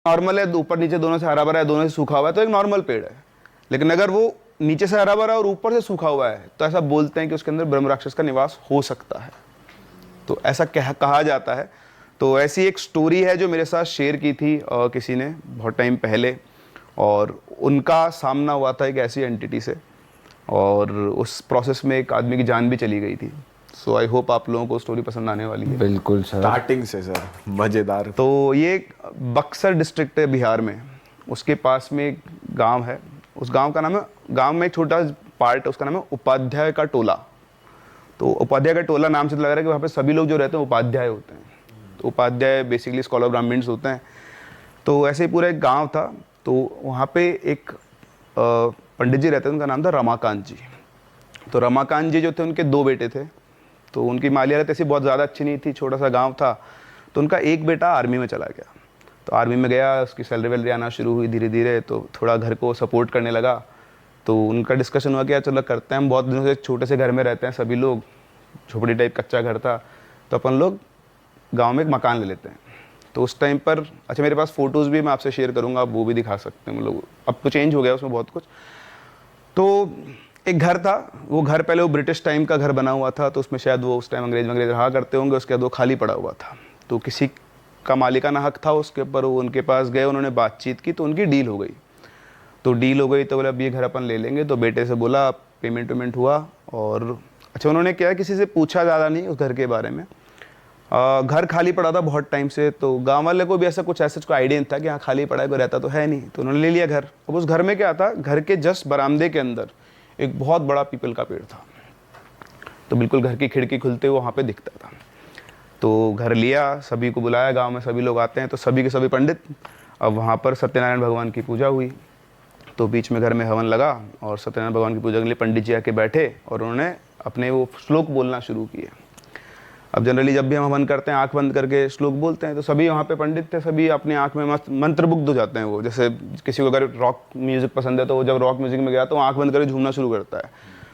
Normal है, ऊपर नीचे दोनों से हरा भरा है, दोनों से सूखा हुआ है, तो एक नॉर्मल पेड़ है। लेकिन अगर वो नीचे से हरा भरा और ऊपर से सूखा हुआ है तो ऐसा बोलते हैं कि उसके अंदर ब्रह्म राक्षस का निवास हो सकता है। तो ऐसा कहा जाता है। तो ऐसी एक स्टोरी है जो मेरे साथ शेयर की थी किसी ने बहुत टाइम पहले, और उनका सामना हुआ था एक ऐसी एंटिटी से, और उस प्रोसेस में एक आदमी की जान भी चली गई थी। सो आई होप आप लोगों को स्टोरी पसंद आने वाली है। बिल्कुल सर, स्टार्टिंग से सर मज़ेदार। तो ये बक्सर डिस्ट्रिक्ट है बिहार में, उसके पास में एक गांव है। उस गांव का नाम है, गांव में एक छोटा पार्ट है उसका नाम है उपाध्याय का टोला। तो उपाध्याय का टोला नाम से तो लग रहा है कि वहाँ पे सभी लोग जो रहते हैं उपाध्याय होते हैं। तो उपाध्याय बेसिकली स्कॉलर ब्राह्मण्स होते हैं। तो ऐसे ही पूरा एक गांव था। तो वहाँ पे एक पंडित जी रहते थे, उनका नाम था रमाकांत जी। तो रमाकांत जी जो थे उनके 2 बेटे थे। तो उनकी माली हालत ऐसी बहुत ज़्यादा अच्छी नहीं थी, छोटा सा गांव था। तो उनका एक बेटा आर्मी में चला गया। तो आर्मी में गया, उसकी सैलरी वैलरी आना शुरू हुई धीरे धीरे, तो थोड़ा घर को सपोर्ट करने लगा। तो उनका डिस्कशन हुआ कि यार चलो करते हैं, हम बहुत दिनों से एक छोटे से घर में रहते हैं सभी लोग, झोपड़ी टाइप कच्चा घर था, तो अपन लोग गाँव में एक मकान ले लेते हैं। तो उस टाइम पर अच्छा मेरे पास फ़ोटोज़ भी मैं आपसे शेयर करूँगा, आप वो भी दिखा सकते हैं। मतलब अब तो चेंज हो गया उसमें बहुत कुछ। तो एक घर था, वो घर पहले वो ब्रिटिश टाइम का घर बना हुआ था। तो उसमें शायद वो उस टाइम अंग्रेज रहा करते होंगे, उसके बाद वो खाली पड़ा हुआ था। तो किसी का मालिकाना हक था उसके ऊपर, वो उनके पास गए, उन्होंने बातचीत की, तो उनकी डील हो गई। तो डील हो गई तो बोला अब ये घर अपन ले लेंगे। तो बेटे से बोला, पेमेंट वेमेंट हुआ, और अच्छा उन्होंने क्या किसी से पूछा ज़्यादा नहीं उस घर के बारे में। घर खाली पड़ा था बहुत टाइम से, तो गाँव वाले को भी ऐसा कुछ कोई आइडिया नहीं था कि हाँ खाली पड़ा है, कोई रहता तो है नहीं। तो उन्होंने ले लिया घर। अब उस घर में क्या था, घर के जस्ट बरामदे के अंदर एक बहुत बड़ा पीपल का पेड़ था। तो बिल्कुल घर की खिड़की खुलते हुए वहाँ पे दिखता था। तो घर लिया, सभी को बुलाया, गांव में सभी लोग आते हैं, तो सभी के सभी पंडित। अब वहाँ पर सत्यनारायण भगवान की पूजा हुई। तो बीच में घर में हवन लगा, और सत्यनारायण भगवान की पूजा के लिए पंडित जी आके बैठे, और उन्होंने अपने वो श्लोक बोलना शुरू किए। अब जनरली जब भी हम हवन करते हैं आंख बंद करके श्लोक बोलते हैं, तो सभी वहाँ पे पंडित थे, सभी अपने आंख में मस्त मंत्रमुग्ध हो जाते हैं। वो जैसे किसी को अगर रॉक म्यूजिक पसंद है तो वो जब रॉक म्यूजिक में गया तो आंख बंद करके झूमना शुरू करता है।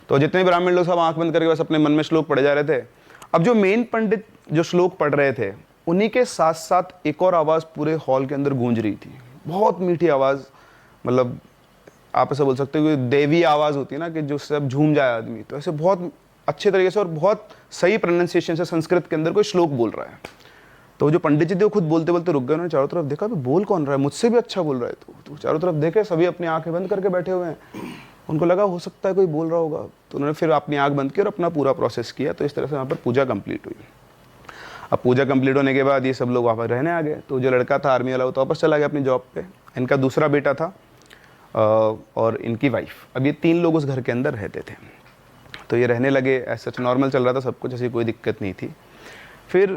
तो जितने ब्राह्मण लोग सब आंख बंद करके बस अपने मन में श्लोक पढ़े जा रहे थे। अब जो मेन पंडित जो श्लोक पढ़ रहे थे, उन्हीं के साथ साथ एक और आवाज़ पूरे हॉल के अंदर गूंज रही थी, बहुत मीठी आवाज़। मतलब आप ऐसा बोल सकते हो कि देवी आवाज़ होती है ना, कि जो सब झूम जाए आदमी, तो ऐसे बहुत अच्छे तरीके से और बहुत सही प्रोनाउंसिएशन से संस्कृत के अंदर कोई श्लोक बोल रहा है। तो जो पंडित जी थे वो खुद बोलते बोलते रुक गए। उन्होंने चारों तरफ देखा, बोल कौन रहा है, मुझसे भी अच्छा बोल रहा है। तो चारों तरफ देखे, सभी अपनी आंखें बंद करके बैठे हुए हैं। उनको लगा हो सकता है कोई बोल रहा होगा। तो उन्होंने फिर अपनी आंख बंद की और अपना पूरा प्रोसेस किया। तो इस तरह से वहाँ पर पूजा कंप्लीट हुई। अब पूजा कंप्लीट होने के बाद ये सब लोग वापस रहने आ गए। तो जो लड़का था आर्मी वाला वो तो वापस चला गया अपनी जॉब पे। इनका दूसरा बेटा था और इनकी वाइफ। अब ये 3 लोग उस घर के अंदर रहते थे। तो ये रहने लगे, ऐसा नॉर्मल चल रहा था सब कुछ, ऐसी कोई दिक्कत नहीं थी। फिर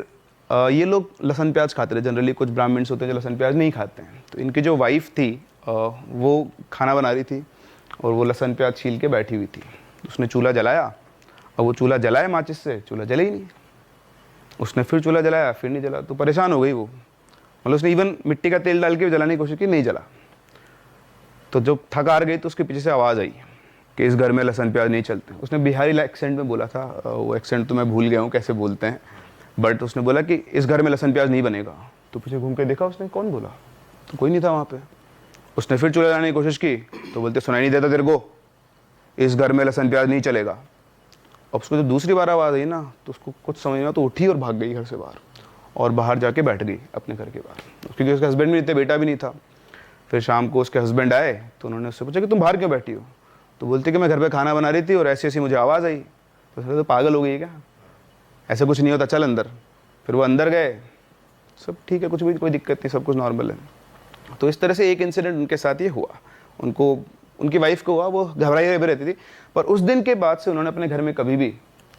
ये लोग लहसुन प्याज खाते थे। जनरली कुछ ब्राह्मण्स होते हैं जो लहसुन प्याज नहीं खाते हैं। तो इनकी जो वाइफ थी वो खाना बना रही थी, और वो लहसुन प्याज छील के बैठी हुई थी। उसने चूल्हा जलाया, और वो चूल्हा जलाया माचिस से, चूल्हा जले ही नहीं। उसने फिर चूल्हा जलाया, फिर नहीं जला। तो परेशान हो गई वो। मतलब उसने इवन मिट्टी का तेल डाल के जलाने की कोशिश की, नहीं जला। तो जब थक हार गई तो उसके पीछे से आवाज़ आई कि इस घर में लहसुन प्याज नहीं चलते। उसने बिहारी एक्सेंट में बोला था, वो एक्सेंट तो मैं भूल गया हूँ कैसे बोलते हैं, बट उसने बोला कि इस घर में लहसुन प्याज नहीं बनेगा। तो पीछे घूम के देखा उसने, कौन बोला, तो कोई नहीं था वहाँ पे। उसने फिर चूल्हा जलाने की कोशिश की, तो बोलते सुनाई नहीं देता तेरे को, इस घर में लहसुन प्याज नहीं चलेगा। अब उसको जब दूसरी बार आवाज़ आई ना, तो उसको कुछ समझ में, तो उठी और भाग गई घर से बाहर, और बाहर जाके बैठ गई अपने घर के बाहर, क्योंकि उसके हस्बैंड भी नहीं थे, बेटा भी नहीं था। फिर शाम को उसके हस्बैंड आए तो उन्होंने उससे पूछा कि तुम बाहर क्यों बैठी हो। तो बोलती कि मैं घर पे खाना बना रही थी और ऐसी ऐसी मुझे आवाज़ आई। तो उसने तो पागल हो गई क्या, ऐसा कुछ नहीं होता, चल अंदर। फिर वो अंदर गए, सब ठीक है, कुछ भी कोई दिक्कत नहीं, सब कुछ नॉर्मल है। तो इस तरह से एक इंसिडेंट उनके साथ ये हुआ। उनको, उनकी वाइफ को हुआ, वो घबराई हुई रहती थी। पर उस दिन के बाद से उन्होंने अपने घर में कभी भी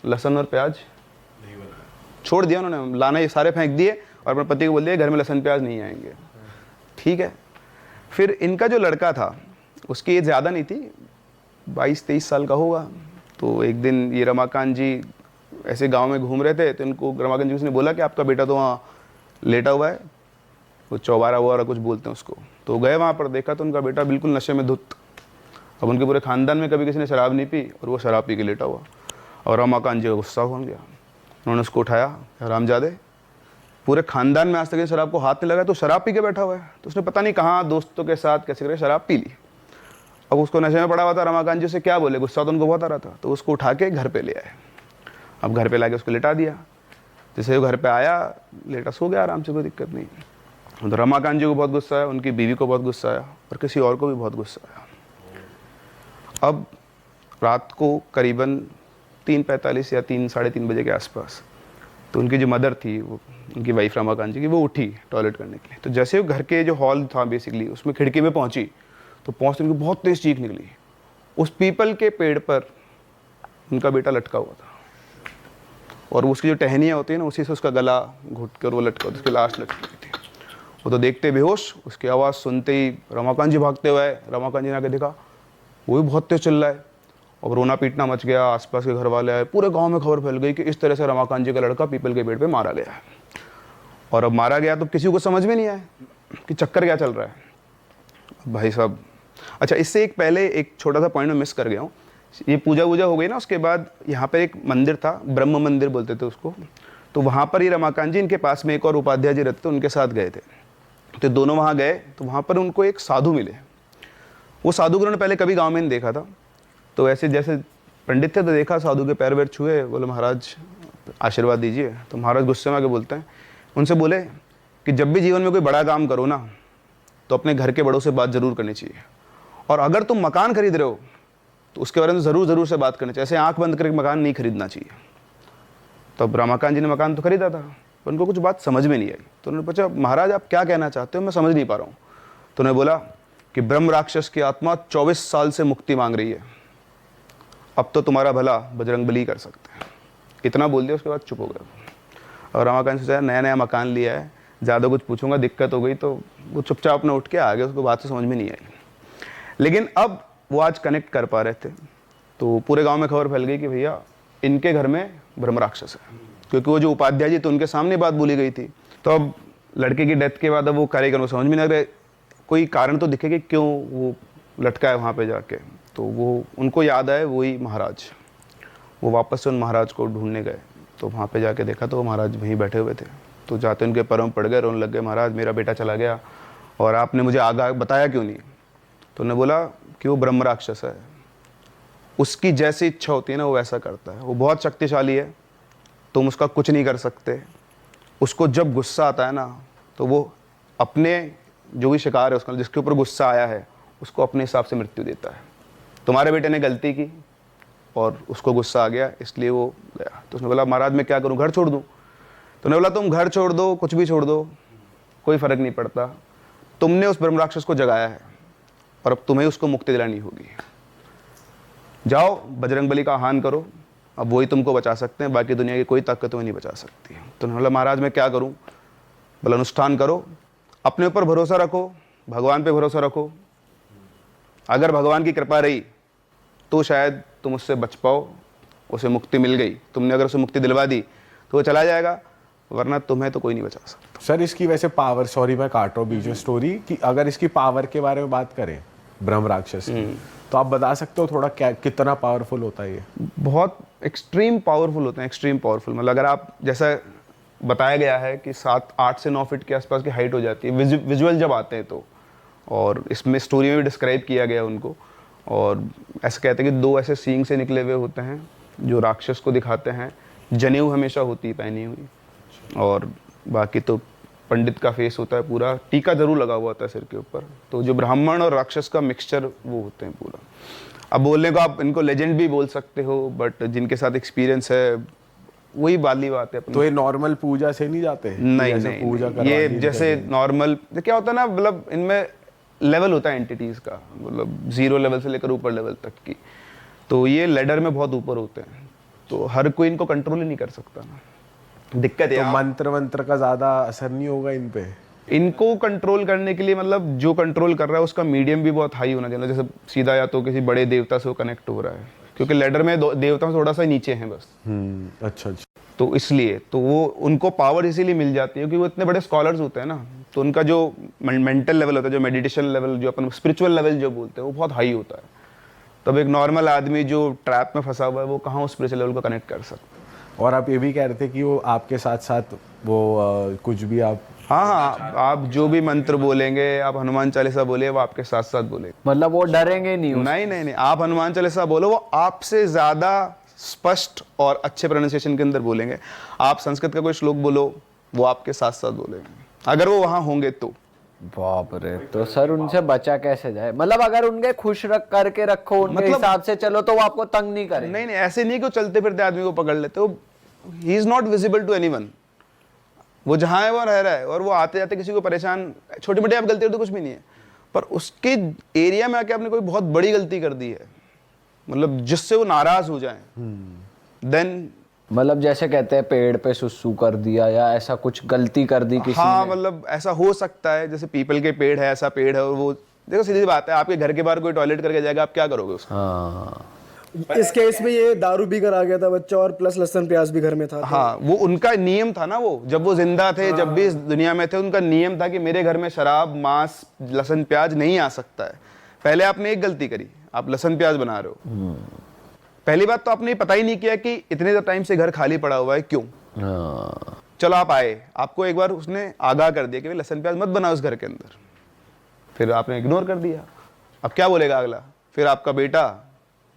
लहसुन और प्याज नहीं बनाया, छोड़ दिया। उन्होंने लाना ये सारे फेंक दिए और अपने पति को बोल दिया घर में लहसुन प्याज नहीं आएंगे। ठीक है। फिर इनका जो लड़का था उसकी एज ज़्यादा नहीं थी, 22-23 साल का होगा। तो एक दिन ये रमाकांत जी ऐसे गांव में घूम रहे थे, तो इनको रमाकांत जी उसने बोला कि आपका बेटा तो वहाँ लेटा हुआ है, वो चौबारा वगैरह कुछ बोलते हैं उसको। तो गए वहाँ पर, देखा तो उनका बेटा बिल्कुल नशे में धुत। अब उनके पूरे ख़ानदान में कभी किसी ने शराब नहीं पी, और वो शराब पी के लेटा हुआ। और रमाकांत जी का गुस्सा हो गया। उन्होंने उसको उठाया, हरामजादे पूरे खानदान में आज तक शराब को हाथ नहीं लगा, तो शराब पी के बैठा हुआ है। तो उसने पता नहीं कहाँ दोस्तों के साथ कैसे करके शराब पी ली। अब उसको नशे में पड़ा हुआ था, रमाकांत जी से क्या बोले, गुस्सा तो उनको बहुत आ रहा था। तो उसको उठा के घर पे ले आए। अब घर पे लाके उसको लिटा दिया। जैसे वो घर पे आया, लेटा सो गया आराम से, कोई दिक्कत नहीं। तो रमाकांत जी को बहुत गुस्सा आया, उनकी बीवी को बहुत गुस्सा आया, और किसी और को भी बहुत गुस्सा आया। अब रात को करीबन 3:45 या 3 साढ़े 3 बजे के आसपास, तो उनकी जो मदर थी, वो उनकी वाइफ रमाकांत जी की, वो उठी टॉयलेट करने के लिए। तो जैसे वो घर के जो हॉल था बेसिकली, उसमें खिड़की में पहुंची, तो पहुंचते उनकी बहुत तेज चीख निकली। उस पीपल के पेड़ पर उनका बेटा लटका हुआ था, और उसकी जो टहनियाँ होती है ना, उसी से उसका गला घुट कर वो लटका, उसकी लाश लटकी हुई थी। वो तो देखते बेहोश, उसकी आवाज़ सुनते ही रमाकांत जी भागते हुए आए। रमाकांत जी ने आके देखा, वो भी बहुत तेज चिल्ला है, और रोना पीटना मच गया। आसपास के घर वाले आए, पूरे गांव में खबर फैल गई कि इस तरह से रमाकांत जी का लड़का पीपल के पेड़ पे मारा गया है। और अब मारा गया तो किसी को समझ में नहीं आया कि चक्कर क्या चल रहा है। भाई साहब, अच्छा, इससे एक पहले एक छोटा सा पॉइंट में मिस कर गया हूँ। ये पूजा वूजा हो गई ना, उसके बाद यहाँ पर एक मंदिर था, ब्रह्म मंदिर बोलते थे उसको। तो वहाँ पर ही रमाकांत जी, इनके पास में एक और उपाध्याय जी रहते थे, उनके साथ गए थे। तो दोनों वहाँ गए, तो वहाँ पर उनको एक साधु मिले। वो साधु को उन्होंने पहले कभी गाँव में नहीं देखा था। तो ऐसे जैसे पंडित थे, तो देखा, साधु के पैर वैर छुए, बोले महाराज आशीर्वाद दीजिए। तो महाराज गुस्से में आके बोलते हैं, उनसे बोले कि जब भी जीवन में कोई बड़ा काम करो ना, तो अपने घर के बड़ों से बात ज़रूर करनी चाहिए, और अगर तुम मकान खरीद रहे हो तो उसके बारे में ज़रूर से बात करनी चाहिए। ऐसे आंख बंद करके मकान नहीं खरीदना चाहिए। तो अब रमाकांत जी ने मकान तो खरीदा था, पर उनको कुछ बात समझ में नहीं आई। तो उन्होंने पूछा, महाराज आप क्या कहना चाहते हो, मैं समझ नहीं पा रहा हूँ। तो उन्होंने बोला कि ब्रह्म राक्षस की आत्मा 24 साल से मुक्ति मांग रही है, अब तो तुम्हारा भला बजरंगबली कर सकते हैं। इतना बोल दिया, उसके बाद चुप हो गया। और रमाकांत सोचा, नया नया मकान लिया है, ज़्यादा कुछ पूछूंगा दिक्कत हो गई, तो वो चुपचाप अपने उठ के आ गया। उसको बात तो समझ में नहीं आई। लेकिन अब वो आज कनेक्ट कर पा रहे थे, तो पूरे गांव में खबर फैल गई कि भैया इनके घर में ब्रह्म राक्षस है, क्योंकि वो जो उपाध्याय जी, तो उनके सामने बात बोली गई थी। तो अब लड़के की डेथ के बाद अब वो कार्यक्रम समझ में नहीं आ रहा, कोई कारण तो दिखे कि क्यों वो लटका है वहाँ पे जाके। तो वो उनको याद आए वही महाराज, वो वापस से उन महाराज को ढूंढने गए। तो वहाँ पे जाके देखा तो वो महाराज वहीं बैठे हुए थे। तो जाते उनके पैरों में पड़ गए, रोने लग गए, महाराज मेरा बेटा चला गया और आपने मुझे आगाह बताया क्यों नहीं। तो उन्होंने बोला कि वो ब्रह्म राक्षस है, उसकी जैसी इच्छा होती है ना, वो वैसा करता है। वो बहुत शक्तिशाली है, तुम उसका कुछ नहीं कर सकते। उसको जब गुस्सा आता है ना, तो वो अपने जो भी शिकार है उसका, जिसके ऊपर गुस्सा आया है, उसको अपने हिसाब से मृत्यु देता है। तुम्हारे बेटे ने गलती की और उसको गुस्सा आ गया, इसलिए वो गया। तो उसने बोला, महाराज मैं क्या करूं, घर छोड़ दूं? तो उन्होंने बोला, तुम घर छोड़ दो, कुछ भी छोड़ दो, कोई फर्क नहीं पड़ता। तुमने उस ब्रह्म राक्षस को जगाया है, और अब तुम्हें उसको मुक्ति दिलानी होगी। जाओ बजरंगबली का आह्वान करो, अब वही तुमको बचा सकते हैं, बाकी दुनिया की कोई ताकत तुम्हें नहीं बचा सकती। तो उन्होंने बोला, महाराज मैं क्या करूं? बोला, अनुष्ठान करो, अपने ऊपर भरोसा रखो, भगवान पे भरोसा रखो। अगर भगवान की कृपा रही तो शायद तुम उससे बच पाओ, उसे मुक्ति मिल गई, तुमने अगर उसे मुक्ति दिलवा दी तो वो चला जाएगा, वरना तुम्हें तो कोई नहीं बचा सकता। सर इसकी वैसे पावर, सॉरी मैं काट रहा हूँ बीच में स्टोरी, कि अगर इसकी पावर के बारे में बात करें ब्रह्म राक्षस की, तो आप बता सकते हो थोड़ा क्या, कितना पावरफुल होता है ये? बहुत एक्सट्रीम पावरफुल होते हैं, एक्सट्रीम पावरफुल। मतलब अगर आप, जैसा बताया गया है कि 8 से 9 फीट के आसपास की हाइट हो जाती है विजुअल जब आते हैं तो, और इसमें स्टोरी में भी डिस्क्राइब किया गया उनको। और ऐसे कहते हैं कि 2 ऐसे सींग से निकले हुए होते हैं जो राक्षस को दिखाते हैं। जनेऊ हमेशा होती है पहनी हुई, और बाकी तो पंडित का फेस होता है पूरा, टीका जरूर लगा हुआ होता है सिर के ऊपर। तो जो ब्राह्मण और राक्षस का मिक्सचर वो होते हैं पूरा। अब बोलने को आप इनको लेजेंड भी बोल सकते हो, बट जिनके साथ एक्सपीरियंस है वही बाली बात है। तो ये नॉर्मल पूजा से नहीं जाते? नहीं नहीं, पूजा ये जैसे नॉर्मल क्या होता है ना, मतलब इनमें लेवल होता है एंटिटीज का, मतलब 0 लेवल से लेकर ऊपर लेवल तक की। तो ये लेडर में बहुत ऊपर होते हैं, तो हर कोई इनको कंट्रोल ही नहीं कर सकता ना, दिक्कत है। तो मंत्र का ज्यादा असर नहीं होगा इन पे? इनको कंट्रोल करने के लिए, मतलब जो कंट्रोल कर रहा है उसका मीडियम भी बहुत हाई होना चाहिए। जैसे सीधा या तो किसी बड़े देवता से वो कनेक्ट हो रहा है, क्योंकि लेडर में देवता थोड़ा सा नीचे हैं बस। अच्छा। तो इसलिए तो वो उनको पावर इसीलिए मिल जाती है क्योंकि वो इतने बड़े स्कॉलर्स होते हैं ना, तो उनका जो मेंटल लेवल होता है, जो मेडिटेशन लेवल, जो अपन स्पिरिचुअल लेवल जो बोलते हैं, वो बहुत हाई होता है। तब एक नॉर्मल आदमी जो ट्रैप में फंसा हुआ है, वो कहाँ उस स्पिरिचुअल लेवल को कनेक्ट कर सकता है। और आप ये भी कह रहे थे कि वो आपके साथ साथ कुछ भी आप हाँ हाँ, आप जो भी मंत्र बोलेंगे, आप हनुमान चालीसा बोलिए, वो आपके साथ साथ बोलेंगे। मतलब वो डरेंगे नहीं नहीं नहीं नहीं, आप हनुमान चालीसा बोलो, वो आपसे ज्यादा स्पष्ट और अच्छे प्रोनाउंसिएशन के अंदर बोलेंगे। आप संस्कृत का कोई श्लोक बोलो, वो आपके साथ साथ बोलेंगे, अगर वो वहां होंगे तो। बाप रे, तो सर उनसे बचा कैसे जाए? मतलब अगर उनके खुश रख करके रखो, उनके मतलब- हिसाब से चलो, तो वो आपको तंग नहीं करेंगे। नहीं नहीं, ऐसे नहीं कि वो चलते फिरते आदमी को पकड़ लेते हो। ही is not visible to anyone, वो जहां है वो रह रहा है, और वो आते जाते किसी को परेशान, छोटी मोटी आप गलती कर तो कुछ भी नहीं है, पर उसके एरिया में आके आपने कोई बहुत बड़ी गलती कर दी है, मतलब जिससे वो नाराज हो जाए, देन मतलब जैसे कहते हैं पेड़ पे सुसु कर दिया, या ऐसा कुछ गलती कर दी किसी हाँ, ने। मतलब ऐसा हो सकता है। जैसे पीपल के पेड़ है, ऐसा पेड़ है, और वो देखो सीधी सी बात है, आपके घर के बाहर कोई टॉयलेट करके जाएगा, आप क्या करोगे उसका? हाँ, इस केस में ये दारू पी कर आ गया था बच्चा, और प्लस लहसुन प्याज भी घर में था। हाँ, वो उनका नियम था ना, वो जब वो जिंदा थे, जब भी इस दुनिया में थे, उनका नियम था कि मेरे घर में शराब, मांस, लहसुन प्याज नहीं आ सकता है। पहले आपने एक गलती करी, आप लहसुन प्याज बना रहे हो। पहली बात तो आपने पता ही नहीं किया कि इतने टाइम से घर खाली पड़ा हुआ है, क्यों? हाँ, चलो आप आए, आपको एक बार उसने आगाह कर दिया कि भाई लहसुन प्याज मत बनाओ उस घर के अंदर, फिर आपने इग्नोर कर दिया। अब क्या बोलेगा अगला? फिर आपका बेटा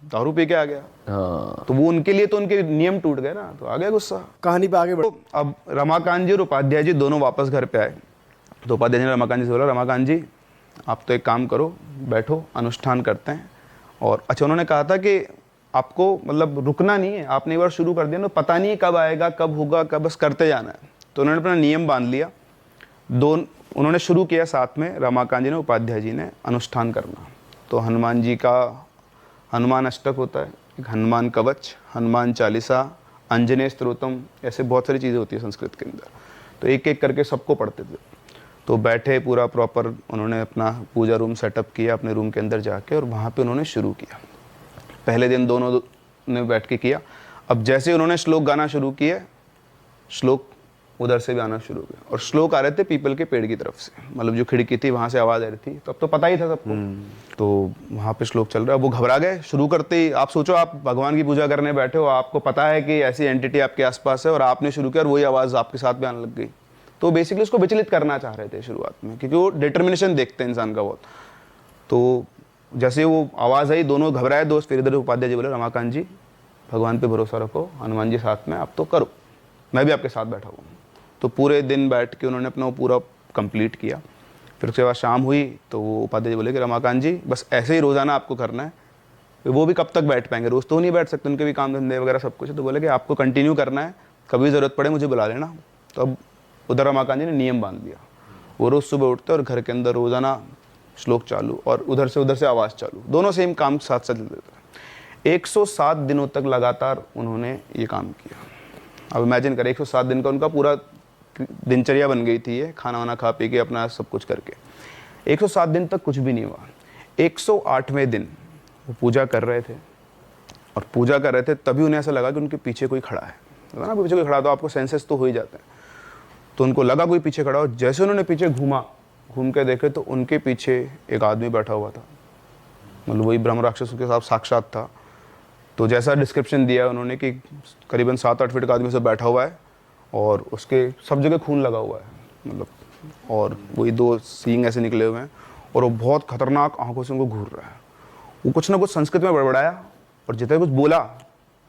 दारू पी के आ गया, हाँ, तो वो उनके लिए तो उनके नियम टूट गए ना, तो आ गया गुस्सा। कहानी पे आगे बढ़। तो अब रमाकांत जी और उपाध्याय जी दोनों वापस घर पे आए, तो उपाध्याय जी ने रमाकांत जी से बोला, रमाकांत जी आप तो एक काम करो, बैठो, अनुष्ठान करते हैं। और अच्छा, उन्होंने कहा था कि आपको मतलब रुकना नहीं है, आपने एक बार शुरू कर दिया तो पता नहीं कब आएगा, कब होगा, कब, बस करते जाना है। तो उन्होंने अपना नियम बांध लिया, उन्होंने शुरू किया साथ में, रमाकांत जी ने, उपाध्याय जी ने अनुष्ठान करना। तो हनुमान जी का हनुमान अष्टक होता है, एक हनुमान कवच, हनुमान चालीसा, अंजनेय स्तोत्रम, ऐसे बहुत सारी चीज़ें होती है संस्कृत के अंदर। तो एक एक करके सबको पढ़ते थे। तो बैठे पूरा प्रॉपर, उन्होंने अपना पूजा रूम सेटअप किया अपने रूम के अंदर जाके, और वहाँ पे उन्होंने शुरू किया। पहले दिन दोनों ने बैठ के किया। अब जैसे उन्होंने श्लोक गाना शुरू किए, श्लोक उधर से भी आना शुरू किया, और श्लोक आ रहे थे पीपल के पेड़ की तरफ से, मतलब जो खिड़की थी वहाँ से आवाज़ आ रही थी। तो अब तो पता ही था सबको, तो वहाँ पे श्लोक चल रहा है। वो घबरा गए शुरू करते ही। आप सोचो, आप भगवान की पूजा करने बैठे हो, आपको पता है कि ऐसी एंटिटी आपके आसपास है, और आपने शुरू किया और वही आवाज़ आपके साथ भी आने लग गई। तो बेसिकली उसको विचलित करना चाह रहे थे शुरुआत में, क्योंकि वो डिटर्मिनेशन देखते हैं इंसान का बहुत। तो जैसे वो आवाज़ आई, दोनों घबराए दोस्त। फिर इधर उपाध्याय जी बोले, रमाकांत जी भगवान पे भरोसा रखो, हनुमान जी साथ में, आप तो करो, मैं भी आपके साथ बैठा हुआ हूँ। तो पूरे दिन बैठ के उन्होंने अपना वो पूरा कंप्लीट किया। फिर उसके बाद शाम हुई, तो वो उपाध्याय जी बोले कि रमाकांत जी बस ऐसे ही रोज़ाना आपको करना है। वो भी कब तक बैठ पाएंगे, रोज़ तो नहीं बैठ सकते, उनके भी काम धंधे वगैरह सब कुछ है। तो बोले कि आपको कंटिन्यू करना है, कभी ज़रूरत पड़े मुझे बुला लेना। तो अब उधर रमाकांत जी ने नियम बांध दिया, वो रोज़ सुबह उठते और घर के अंदर रोज़ाना श्लोक चालू, और उधर से आवाज़ चालू, दोनों सेम काम साथ साथ चलते थे। 107 दिनों तक लगातार उन्होंने ये काम किया। अब इमेजिन करें, 107 दिन का उनका पूरा दिनचर्या बन गई थी, ये खाना वाना खा पी के अपना सब कुछ करके। 107 दिन तक कुछ भी नहीं हुआ। 108वें दिन वो पूजा कर रहे थे, और पूजा कर रहे थे तभी उन्हें ऐसा लगा कि उनके पीछे कोई खड़ा है ना, पीछे कोई खड़ा, तो आपको सेंसेस तो हो ही जाते हैं। तो उनको लगा कोई पीछे खड़ा हो। जैसे उन्होंने पीछे घूम के देखे, तो उनके पीछे एक आदमी बैठा हुआ था, मतलब वही ब्रह्म राक्षस के साथ साक्षात था। तो जैसा डिस्क्रिप्शन दिया उन्होंने कि करीबन 7-8 फीट का आदमी से बैठा हुआ है, और उसके सब जगह खून लगा हुआ है, मतलब, और वही 2 सींग ऐसे निकले हुए हैं, और वो बहुत खतरनाक आंखों से उनको घूर रहा है। वो कुछ ना कुछ संस्कृत में बड़बड़ाया, और जितना कुछ बोला,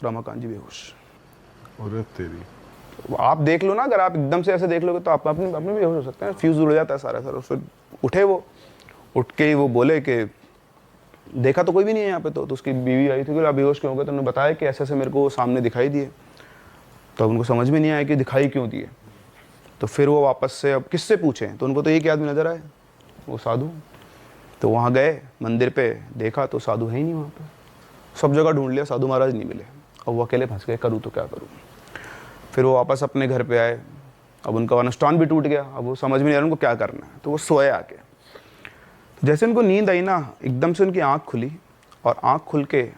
रमाकांत जी बेहोश। अरे तेरी, तो आप देख लो ना, अगर आप एकदम से ऐसे देख लोगे तो आप अपने भी बेहोश हो सकते हैं, फ्यूज उड़ जाता है सारा। फिर उठे, वो उठ के ही वो बोले कि देखा तो कोई भी नहीं है यहाँ पे। तो उसकी बीवी आई थी कि आप बेहोश क्यों हो गए? तो उन्होंने बताया कि ऐसे ऐसे मेरे को सामने दिखाई दिए। तो उनको समझ में नहीं आया कि दिखाई क्यों दिए। तो फिर वो वापस से अब किससे पूछें, तो उनको तो एक ही आदमी नजर आए, वो साधु। तो वहाँ गए मंदिर पे, देखा तो साधु है ही नहीं वहाँ पे, सब जगह ढूंढ लिया, साधु महाराज नहीं मिले। अब वो अकेले फंस गए, करूँ तो क्या करूँ। फिर वो वापस अपने घर पे आए। अब उनका अनुष्ठान भी टूट गया, अब वो समझ में नहीं आ रहा उनको क्या करना है। तो वो सोए आके, तो जैसे उनको नींद आई ना, एकदम से उनकी आँख खुली, और आँख खुल के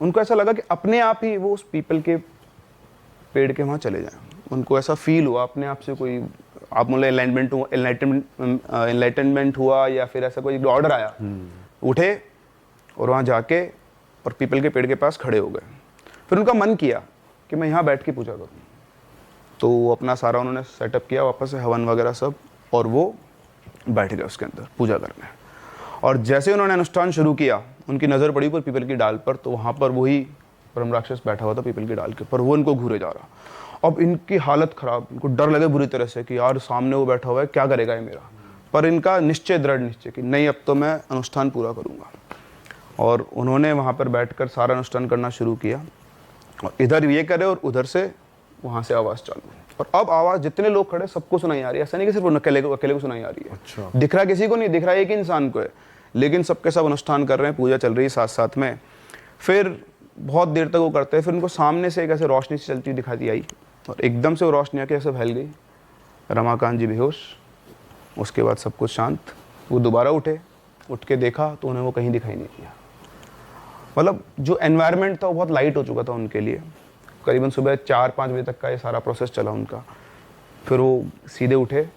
उनको ऐसा लगा कि अपने आप ही वो उस पीपल के पेड़ के वहाँ चले जाएं। उनको ऐसा फील हुआ अपने आप से, कोई आप बोले एनलाइटनमेंट हुआ, या फिर ऐसा कोई ऑर्डर आया। उठे और वहाँ जाके और पीपल के पेड़ के पास खड़े हो गए। फिर उनका मन किया कि मैं यहाँ बैठ के पूजा करूँ। तो वो अपना सारा उन्होंने सेटअप किया वापस से, हवन वगैरह सब, और वो बैठ गए उसके अंदर पूजा करने। और जैसे उन्होंने अनुष्ठान शुरू किया, उनकी नज़र पड़ी ऊपर पीपल की डाल पर, तो वहाँ पर वही ब्रह्म राक्षस बैठा हुआ था पीपल की डाल के ऊपर, वो इनको घूरे जा रहा। अब इनकी हालत ख़राब, इनको डर लगे बुरी तरह से कि यार सामने वो बैठा हुआ है, क्या करेगा ये मेरा। पर इनका निश्चय, दृढ़ निश्चय कि नहीं, अब तो मैं अनुष्ठान पूरा करूँगा। और उन्होंने वहाँ पर बैठकर सारा अनुष्ठान करना शुरू किया, और इधर ये करे और उधर से वहाँ से आवाज़ चालू। और अब आवाज़ जितने लोग खड़े सबको सुनाई आ रही है, ऐसा नहीं कि सिर्फ अकेले को सुनाई आ रही है। अच्छा। दिख रहा किसी को नहीं, दिख रहा एक ही इंसान को है, लेकिन सबके सब अनुष्ठान कर रहे हैं, पूजा चल रही है साथ साथ में। फिर बहुत देर तक वो करते हैं, फिर उनको सामने से एक ऐसे रोशनी से चलती दिखाई आई, और एकदम से वो रोशनी आके ऐसे फैल गई। रमाकांत जी बेहोश, उसके बाद सब कुछ शांत। वो दोबारा उठे, उठ के देखा तो उन्हें वो कहीं दिखाई नहीं दिया। मतलब जो एनवायरनमेंट था वो बहुत लाइट हो चुका था उनके लिए। करीबन सुबह 4-5 बजे तक का ये सारा प्रोसेस चला उनका। फिर वो सीधे उठे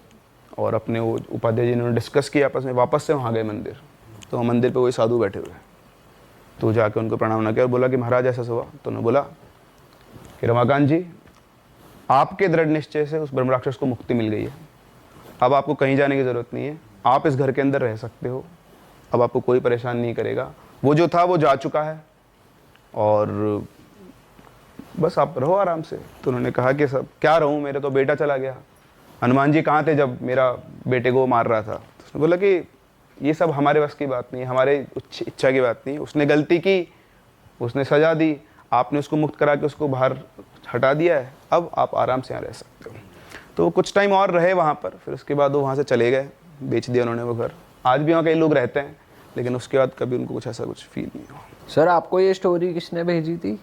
और अपने वो उपाध्याय जी ने डिस्कस किया आपस में, वापस से वहाँ गए मंदिर। तो मंदिर पे वही साधु बैठे हुए, तो जाके उनको प्रणाम ना किया और बोला कि महाराज ऐसा हुआ। तो उन्होंने बोला कि रमाकांत जी, आपके दृढ़ निश्चय से उस ब्रह्म राक्षस को मुक्ति मिल गई है, अब आपको कहीं जाने की ज़रूरत नहीं है, आप इस घर के अंदर रह सकते हो, अब आपको कोई परेशान नहीं करेगा। वो जो था वो जा चुका है, और बस आप रहो आराम से। तो उन्होंने कहा कि सब क्या रहूँ, मेरा तो बेटा चला गया, हनुमान जी कहाँ थे जब मेरा बेटे को मार रहा था। तो उसने बोला कि ये सब हमारे बस की बात नहीं है, हमारे इच्छा की बात नहीं है। उसने गलती की, उसने सजा दी, आपने उसको मुक्त करा के उसको बाहर हटा दिया है, अब आप आराम से यहाँ रह सकते हो। तो कुछ टाइम और रहे वहाँ पर, फिर उसके बाद वो वहाँ से चले गए, बेच दिया उन्होंने वो घर। आज भी वहाँ कई लोग रहते हैं, लेकिन उसके बाद कभी उनको कुछ ऐसा कुछ फील नहीं हुआ। सर आपको ये स्टोरी किसने भेजी थी?